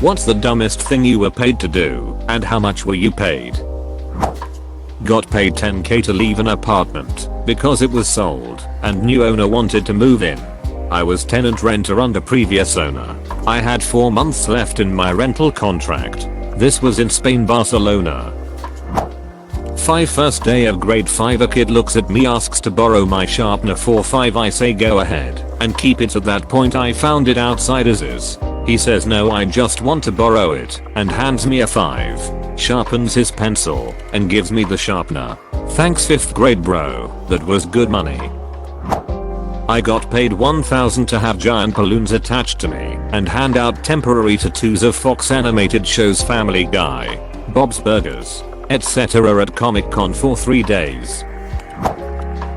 What's the dumbest thing you were paid to do, and how much were you paid? Got paid 10k to leave an apartment because it was sold and new owner wanted to move in. I was tenant renter under previous owner. I had 4 months left in my rental contract. This was in Spain, Barcelona. First day of grade 5, a kid looks at me, asks to borrow my sharpener for 5. I say go ahead and keep it. At that point I found it outside as is. He says no, I just want to borrow it, and hands me a 5, sharpens his pencil, and gives me the sharpener. Thanks 5th grade bro, that was good money. I got paid 1,000 to have giant balloons attached to me and hand out temporary tattoos of Fox animated shows, Family Guy, Bob's Burgers, etc. at Comic Con for 3 days.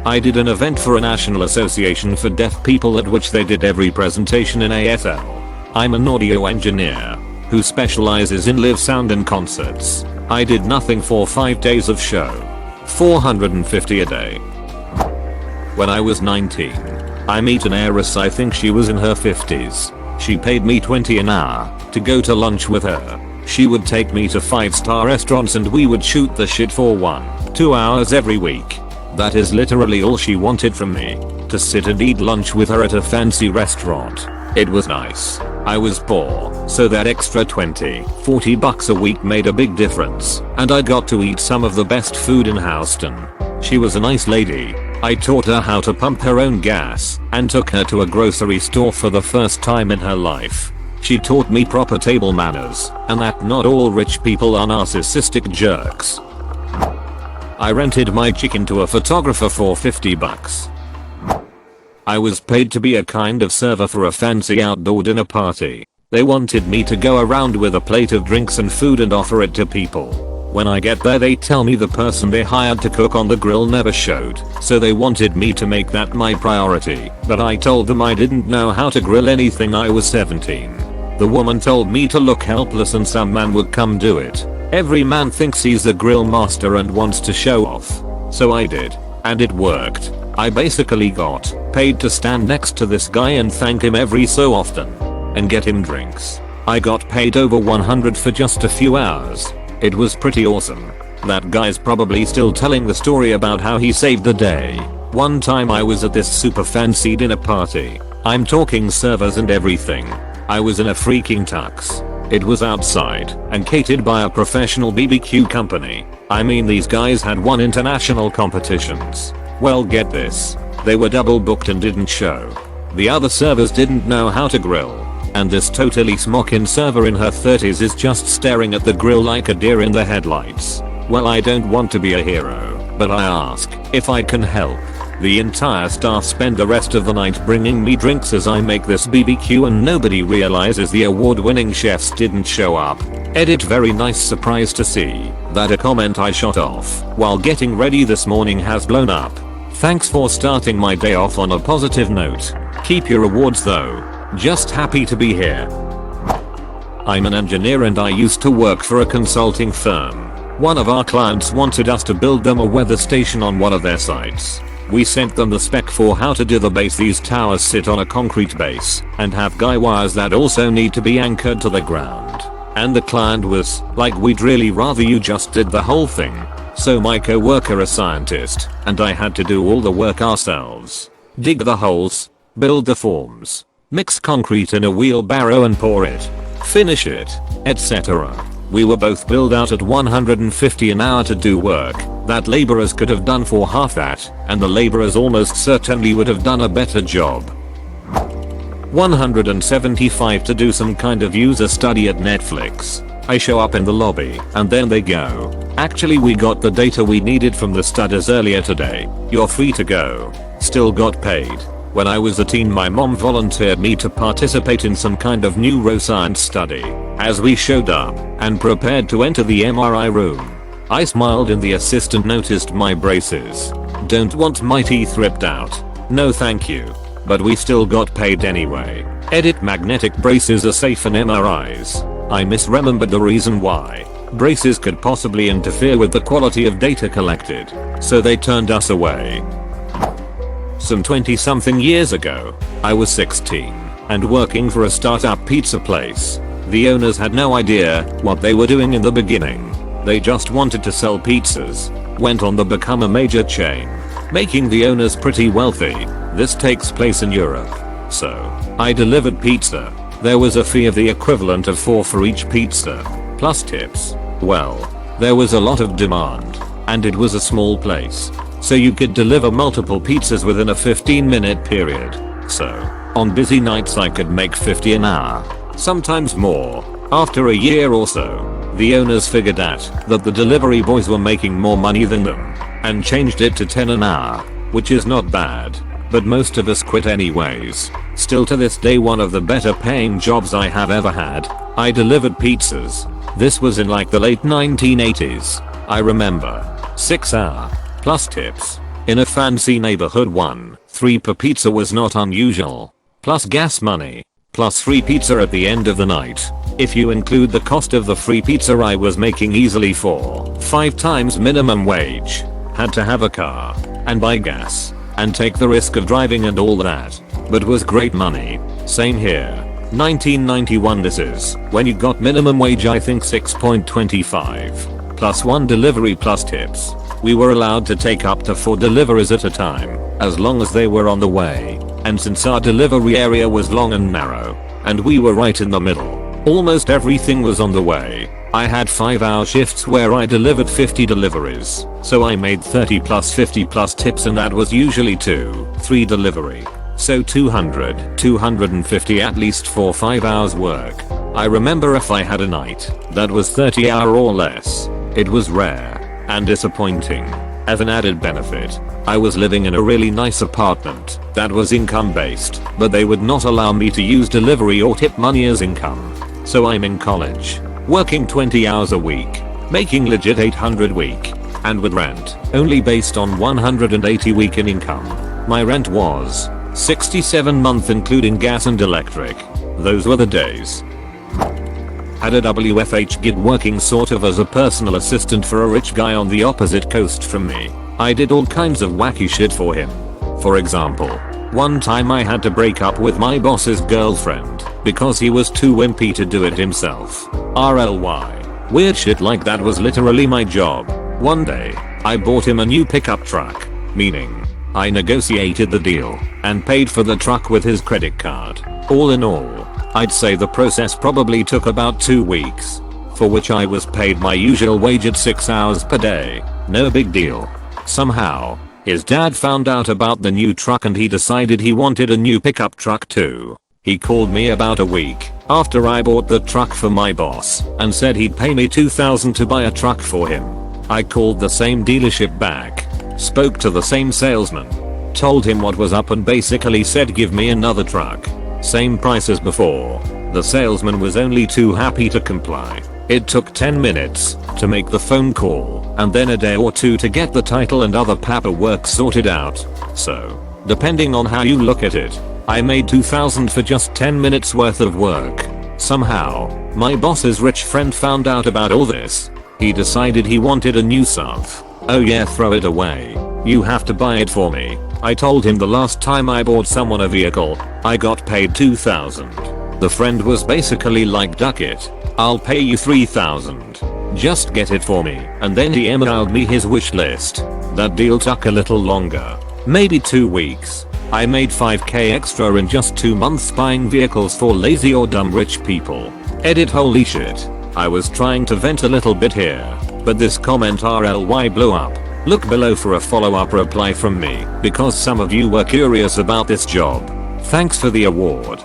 I did an event for a National Association for Deaf People at which they did every presentation in ASL. I'm an audio engineer who specializes in live sound and concerts. I did nothing for 5 days of show. 450 a day. When I was 19, I meet an heiress, I think she was in her 50s. She paid me 20 an hour to go to lunch with her. She would take me to 5-star restaurants and we would shoot the shit for 1-2 hours every week. That is literally all she wanted from me, to sit and eat lunch with her at a fancy restaurant. It was nice. I was poor, so that extra 20-40 bucks a week made a big difference, and I got to eat some of the best food in Houston. She was a nice lady. I taught her how to pump her own gas and took her to a grocery store for the first time in her life. She taught me proper table manners and that not all rich people are narcissistic jerks. I rented my chicken to a photographer for 50 bucks. I was paid to be a kind of server for a fancy outdoor dinner party. They wanted me to go around with a plate of drinks and food and offer it to people. When I get there they tell me the person they hired to cook on the grill never showed, so they wanted me to make that my priority, but I told them I didn't know how to grill anything. I was 17. The woman told me to look helpless and some man would come do it. Every man thinks he's the grill master and wants to show off. So I did, and it worked. I basically got paid to stand next to this guy and thank him every so often and get him drinks. I got paid over 100 for just a few hours. It was pretty awesome. That guy's probably still telling the story about how he saved the day. One time I was at this super fancy dinner party. I'm talking servers and everything. I was in a freaking tux. It was outside and catered by a professional BBQ company. I mean, these guys had won international competitions. Well, get this. They were double booked and didn't show. The other servers didn't know how to grill. And this totally smockin' server in her 30s is just staring at the grill like a deer in the headlights. Well, I don't want to be a hero, but I ask if I can help. The entire staff spend the rest of the night bringing me drinks as I make this BBQ and nobody realizes the award-winning chefs didn't show up. Edit. Very nice surprise to see that a comment I shot off while getting ready this morning has blown up. Thanks for starting my day off on a positive note. Keep your awards though. Just happy to be here. I'm an engineer and I used to work for a consulting firm. One of our clients wanted us to build them a weather station on one of their sites. We sent them the spec for how to do the base. These towers sit on a concrete base and have guy wires that also need to be anchored to the ground. And the client was like, we'd really rather you just did the whole thing. So my co-worker, a scientist, and I had to do all the work ourselves. Dig the holes, build the forms, mix concrete in a wheelbarrow and pour it, finish it, etc. We were both billed out at 150 an hour to do work that laborers could have done for half that, and the laborers almost certainly would have done a better job. 175 to do some kind of user study at Netflix. I show up in the lobby and then they go, actually we got the data we needed from the studies earlier today. You're free to go. Still got paid. When I was a teen my mom volunteered me to participate in some kind of neuroscience study. As we showed up and prepared to enter the MRI room, I smiled and the assistant noticed my braces. Don't want my teeth ripped out. No thank you. But we still got paid anyway. Edit. Magnetic braces are safe in MRIs. I misremembered the reason why. Braces could possibly interfere with the quality of data collected, so they turned us away. Some 20-something years ago, I was 16 and working for a startup pizza place. The owners had no idea what they were doing in the beginning. They just wanted to sell pizzas. Went on to become a major chain, making the owners pretty wealthy. This takes place in Europe. So, I delivered pizza. There was a fee of the equivalent of 4 for each pizza, plus tips. Well, there was a lot of demand, and it was a small place. So you could deliver multiple pizzas within a 15-minute period. So, on busy nights I could make 50 an hour, sometimes more. After a year or so, the owners figured out that the delivery boys were making more money than them, and changed it to 10 an hour, which is not bad. But most of us quit anyways. Still to this day one of the better paying jobs I have ever had. I delivered pizzas. This was in like the late 1980s. I remember. 6 hour, plus tips. In a fancy neighborhood 1.3 per pizza was not unusual. Plus gas money. Plus free pizza at the end of the night. If you include the cost of the free pizza I was making easily 4-5 times minimum wage. Had to have a car, and buy gas, and take the risk of driving and all that. But was great money. Same here. 1991 this is when you got minimum wage I think 6.25. Plus 1 delivery plus tips. We were allowed to take up to 4 deliveries at a time, as long as they were on the way. And since our delivery area was long and narrow, and we were right in the middle, almost everything was on the way. I had 5-hour shifts where I delivered 50 deliveries, so I made 30 plus 50 plus tips and that was usually 2-3 delivery. So 200, 250 at least 4-5 hours work. I remember if I had a night that was 30 hour or less, it was rare and disappointing. As an added benefit, I was living in a really nice apartment that was income based, but they would not allow me to use delivery or tip money as income. So I'm in college, working 20 hours a week, making legit 800 week, and with rent only based on 180 week in income. My rent was 67 month including gas and electric. Those were the days. Had a WFH gig working sort of as a personal assistant for a rich guy on the opposite coast from me. I did all kinds of wacky shit for him. For example, one time I had to break up with my boss's girlfriend because he was too wimpy to do it himself. RLY. Weird shit like that was literally my job. One day, I bought him a new pickup truck, meaning I negotiated the deal and paid for the truck with his credit card. All in all, I'd say the process probably took about 2 weeks, for which I was paid my usual wage at 6 hours per day. No big deal. Somehow, his dad found out about the new truck and he decided he wanted a new pickup truck too. He called me about a week after I bought the truck for my boss and said he'd pay me $2,000 to buy a truck for him. I called the same dealership back, spoke to the same salesman, told him what was up and basically said give me another truck. Same price as before. The salesman was only too happy to comply. It took 10 minutes to make the phone call and then a day or 2 to get the title and other paperwork sorted out. So, depending on how you look at it, I made $2,000 for just 10 minutes worth of work. Somehow, my boss's rich friend found out about all this. He decided he wanted a new SUV. Oh yeah, throw it away. You have to buy it for me. I told him the last time I bought someone a vehicle, I got paid $2,000. The friend was basically like duck it. I'll pay you $3,000. Just get it for me. And then he emailed me his wish list. That deal took a little longer. Maybe 2 weeks. I made $5k extra in just 2 months buying vehicles for lazy or dumb rich people. Edit holy shit. I was trying to vent a little bit here, but this comment RLY blew up. Look below for a follow-up reply from me, because some of you were curious about this job. Thanks for the award.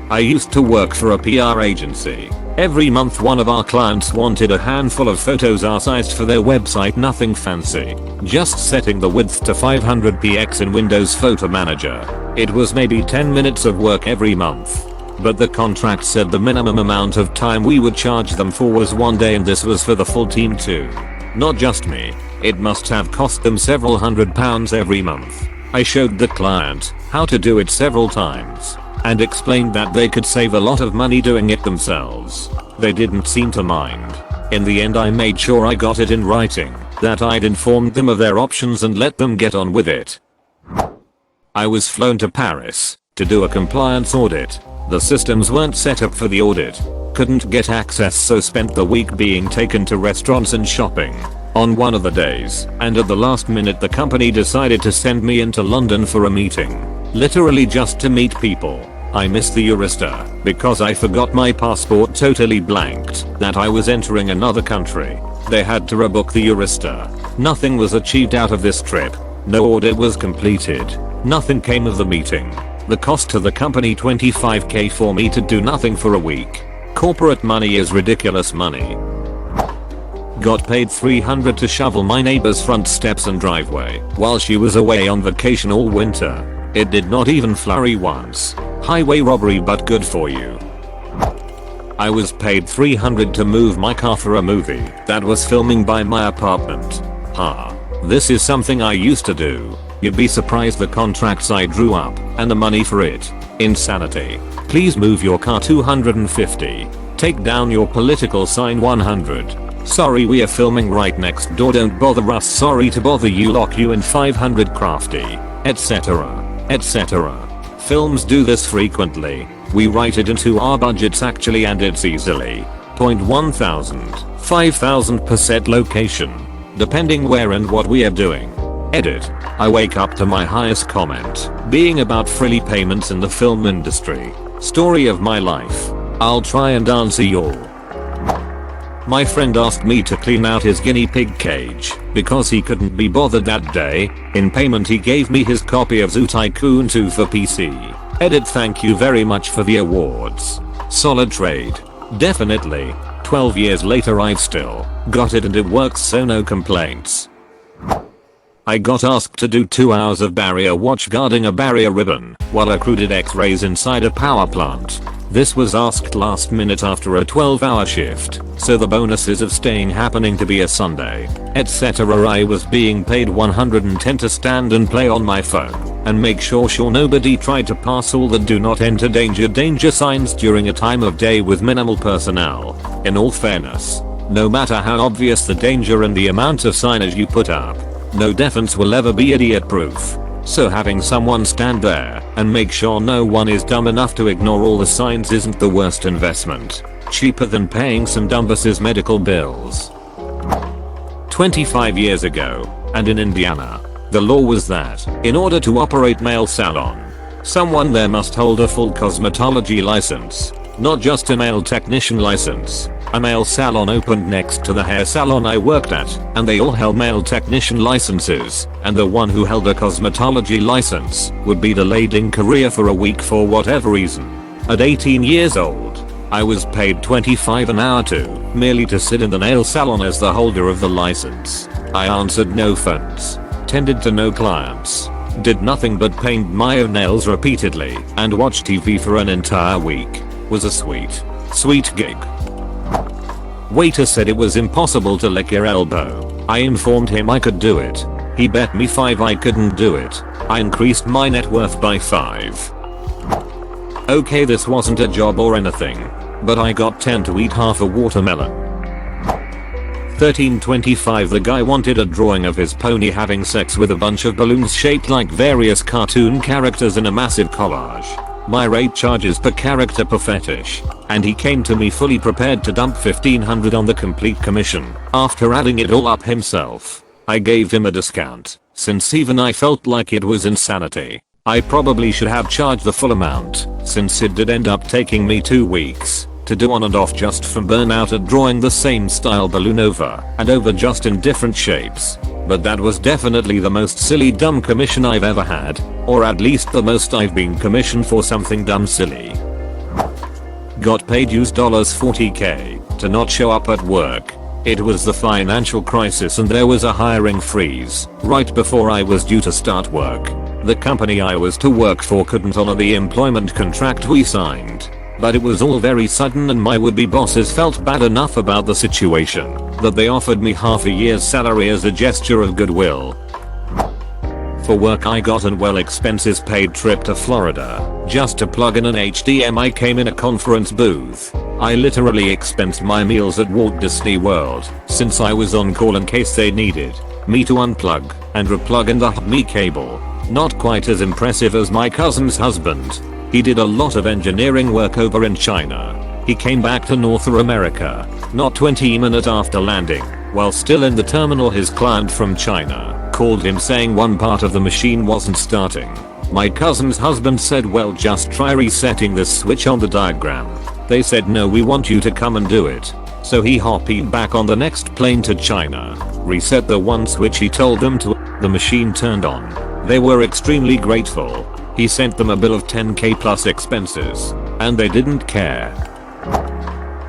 I used to work for a PR agency. Every month one of our clients wanted a handful of photos our-sized for their website, nothing fancy. Just setting the width to 500px in Windows Photo Manager. It was maybe 10 minutes of work every month. But the contract said the minimum amount of time we would charge them for was 1 day and this was for the full team too. Not just me. It must have cost them several £100 every month. I showed the client how to do it several times and explained that they could save a lot of money doing it themselves. They didn't seem to mind. In the end I made sure I got it in writing that I'd informed them of their options and let them get on with it. I was flown to Paris to do a compliance audit. The systems weren't set up for the audit. Couldn't get access, so spent the week being taken to restaurants and shopping. On one of the days, and at the last minute, the company decided to send me into London for a meeting. Literally just to meet people. I missed the Eurostar because I forgot my passport totally blanked that I was entering another country. They had to rebook the Eurostar. Nothing was achieved out of this trip. No audit was completed. Nothing came of the meeting. The cost to the company $25k for me to do nothing for a week. Corporate money is ridiculous money. Got paid $300 to shovel my neighbor's front steps and driveway while she was away on vacation all winter. It did not even flurry once. Highway robbery, but good for you. I was paid $300 to move my car for a movie that was filming by my apartment. This is something I used to do. You'd be surprised the contracts I drew up and the money for it. Insanity. Please move your car 250. Take down your political sign 100. Sorry, we are filming right next door, don't bother us. Sorry to bother you, lock you in 500 crafty, etc. etc. Films do this frequently. We write it into our budgets actually, and it's easily 0.1000, 5000 per set location, depending where and what we are doing. Edit. I wake up to my highest comment being about frilly payments in the film industry. Story of my life. I'll try and answer y'all. My friend asked me to clean out his guinea pig cage because he couldn't be bothered that day. In payment, he gave me his copy of Zoo Tycoon 2 for PC. Edit. Thank you very much for the awards. Solid trade. Definitely. 12 years later I've still got it and it works, so no complaints. I got asked to do 2 hours of barrier watch guarding a barrier ribbon while I crew did x-rays inside a power plant. This was asked last minute after a 12-hour shift, so the bonuses of staying happening to be a Sunday, etc. I was being paid $110 to stand and play on my phone and make sure nobody tried to pass all the do not enter danger signs during a time of day with minimal personnel. In all fairness, no matter how obvious the danger and the amount of signage you put up, no defense will ever be idiot proof. So having someone stand there and make sure no one is dumb enough to ignore all the signs isn't the worst investment. Cheaper than paying some dumbasses medical bills. 25 years ago, and in Indiana, the law was that, in order to operate male salon, someone there must hold a full cosmetology license, not just a male technician license. A male salon opened next to the hair salon I worked at, and they all held male technician licenses, and the one who held a cosmetology license would be delayed in career for a week for whatever reason. At 18 years old, I was paid $25 an hour merely to sit in the nail salon as the holder of the license. I answered no phones, tended to no clients, did nothing but paint my own nails repeatedly, and watch TV for an entire week. Was a sweet gig. Waiter said it was impossible to lick your elbow. I informed him I could do it. He bet me 5 I couldn't do it. I increased my net worth by 5. Okay, this wasn't a job or anything, but I got 10 to eat half a watermelon. 1325 The guy wanted a drawing of his pony having sex with a bunch of balloons shaped like various cartoon characters in a massive collage. My rate charges per character per fetish, and he came to me fully prepared to dump $1,500 on the complete commission after adding it all up himself. I gave him a discount, since even I felt like it was insanity. I probably should have charged the full amount, since it did end up taking me 2 weeks to do on and off just from burnout at drawing the same style balloon over and over, just in different shapes. But that was definitely the most silly dumb commission I've ever had, or at least the most I've been commissioned for something dumb silly. Got paid $40k to not show up at work. It was the financial crisis and there was a hiring freeze right before I was due to start work. The company I was to work for couldn't honor the employment contract we signed. But it was all very sudden and my would-be bosses felt bad enough about the situation that they offered me half a year's salary as a gesture of goodwill. For work I got an well expenses paid trip to Florida just to plug in an HDMI came in a conference booth. I literally expensed my meals at Walt Disney World since I was on call in case they needed me to unplug and replug in the HDMI cable. Not quite as impressive as my cousin's husband. He did a lot of engineering work over in China. He came back to North America, not 20 minutes after landing. While still in the terminal, his client from China called him saying one part of the machine wasn't starting. My cousin's husband said, well, just try resetting this switch on the diagram. They said, no, we want you to come and do it. So he hopped back on the next plane to China, reset the one switch he told them to. The machine turned on. They were extremely grateful. He sent them a bill of 10k plus expenses, and they didn't care.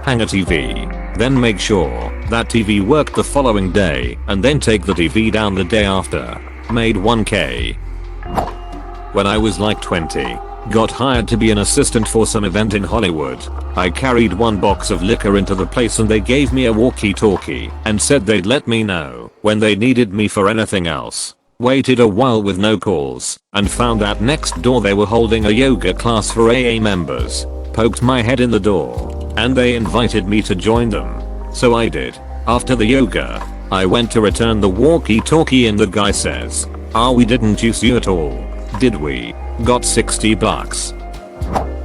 Hang a TV, then make sure that TV worked the following day, and then take the TV down the day after. Made 1k. When I was like 20, got hired to be an assistant for some event in Hollywood. I carried one box of liquor into the place and they gave me a walkie-talkie and said they'd let me know when they needed me for anything else. Waited a while with no calls and found out next door they were holding a yoga class for AA members. Poked my head in the door and they invited me to join them. So I did. After the yoga, I went to return the walkie-talkie and the guy says, we didn't use you at all, did we? Got $60.